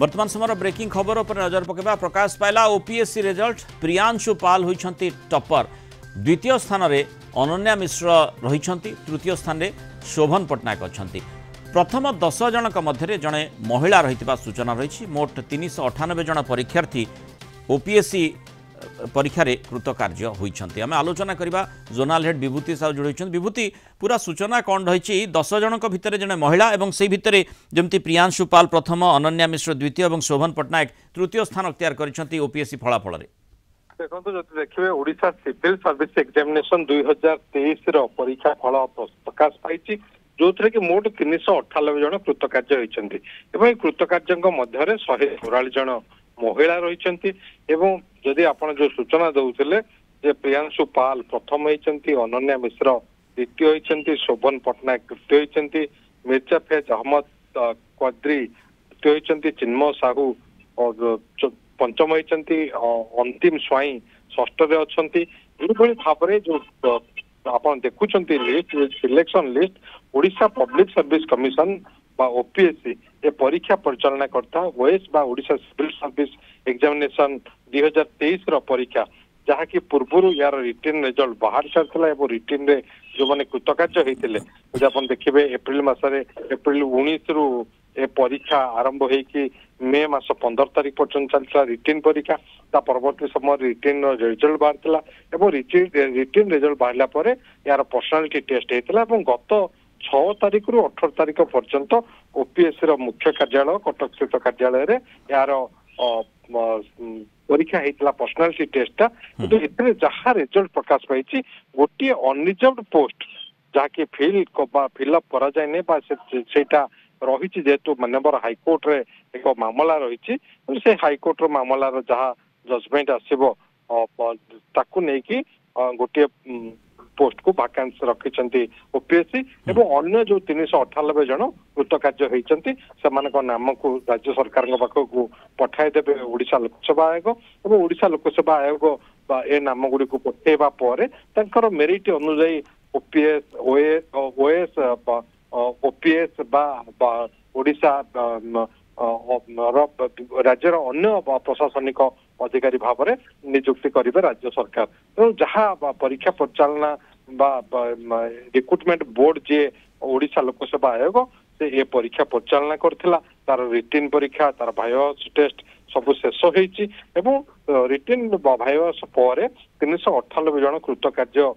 वर्तमान समय ब्रेकिंग खबर पर नजर पकेबा प्रकाश पाइला ओपीएससी रिजल्ट प्रियांशु पाल होइछंती टॉपर द्वितीय स्थान रे अनन्या मिश्र रहिछंती तृतीय स्थान रे शोभन पटनायक अछंती प्रथम 10 जनक मध्य जड़े महिला रही सूचना रही मोट 398 जन परीक्षार्थी ओपीएससी परीक्षा कृतकार्य होती आम आलोचना करवा जोनाल हेड विभूति साहू जोड़ी विभूति पूरा सूचना कौन रही 10 जनक भितर जड़े महिला और से भितर जमती प्रियांशु पाल प्रथम अनन्या मिश्र द्वितीय और शोभन पटनायक तृतीय स्थान अख्तियार कर ओपीएससी फलाफल देखो जो देखिए ओडिशा सिविल सर्विस एग्जामिनेशन 2023 परीक्षा फल प्रकाश पाई जो थे कि मोट 398 जन कृतकार्य होती कृतकार्य मध्य 144 जन महिला रही जदि आपण जो सूचना दौले जे प्रियांशु पाल प्रथम होती अनन्या मिश्र द्वितीय होती शोभन पटनायक तृतीय होती मिर्जा फैज अहमद क्वाद्री तृतीय होती चिन्मय साहू और पंचम होती अंतिम स्वाई षष्ठ अच्छा भाव में जो आप देखुं list selection list Odisha public service commission बा ओपीएससी ये परीक्षा परिचालना करता ओएस बा ओडिशा सिविल सर्विस एग्जामिनेशन 2023 परीक्षा जहाँकि पूर्व यार रिटर्न रिजल्ट बाहर सारी रिटर्न रे जो मैंने कृतकार्य होते आप देखिए एप्रिल मसरे एप्रिल 19 रु ए परीक्षा आरंभ होगी मे मास 15 तारीख पर्यटन चलता रिटर्न परीक्षा ता परवर्ती समय रिटर्न रिजल्ट बाहर रिटर्न रिजल्ट बाहर यार पर्सनालिटी टेस्ट होता गत 6 तारीख रु 18 तारीख पर्यंत ओपीएससी मुख्य कार्यालय कटक स्थित कार्यालय यार परीक्षा होता पर्सनालिटी टेस्टा कि जहाँ रिजल्ट प्रकाश पाई गोटे अनरिजर्व पोस्ट जहाँकि फिलअप करा जाए रही जेहेतु माननीय हाइकोर्ट रे एक मामला रही से हाइकोर्ट मामलार जहाँ जजमेंट आसो नहीं गोटे पोस्ट को वैकेंस रखी ओपीएससी एवं अन्य जो 398 जन कृतकार्य होती से नाम को राज्य सरकार पाखक पठाई देवे ओडिशा लोकसेवा आयोग और ओडिशा लोकसेवा आयोग ए नाम गुड़ी को पठेवा पर मेरिट अनुजाई ओपीएस ओएस ओपीएस बा ओडिशा राज्यर अन्य प्रशासनिक अधिकारी भाव में नियुक्ति करेंगे राज्य सरकार तो जहाँ परीक्षा परिचालना रिक्रुटमेंट बोर्ड जे ओडिशा लोकसेवा आयोग से ये परीक्षा परिचालना करथिला तार रिटर्न परीक्षा तार वाइवा टेस्ट सब शेष होती रिटर्न वाइवा पर 398 जन कृतकार्य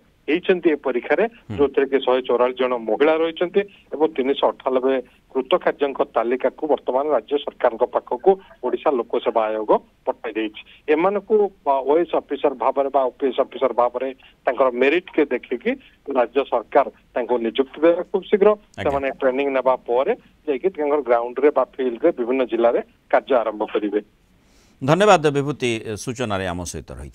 परीक्षा जो थे कि 144 जन महिला रही 398 कृतकार्य तालिका को वर्तमान राज्य सरकार पाखक ओडिशा लोकसेवा आयोग पठाई एम ओएस ऑफिसर भाव में ओपीएस ऑफिसर भाव में मेरिट के देखिकी राज्य सरकार नियुक्ति देगा खूब शीघ्र से ट्रेनिंग नेबा पर ग्राउंड रे फील्ड रे विभिन्न जिले में कार्य आरंभ करेंगे। धन्यवाद विभूति सूचना आम सहित रही।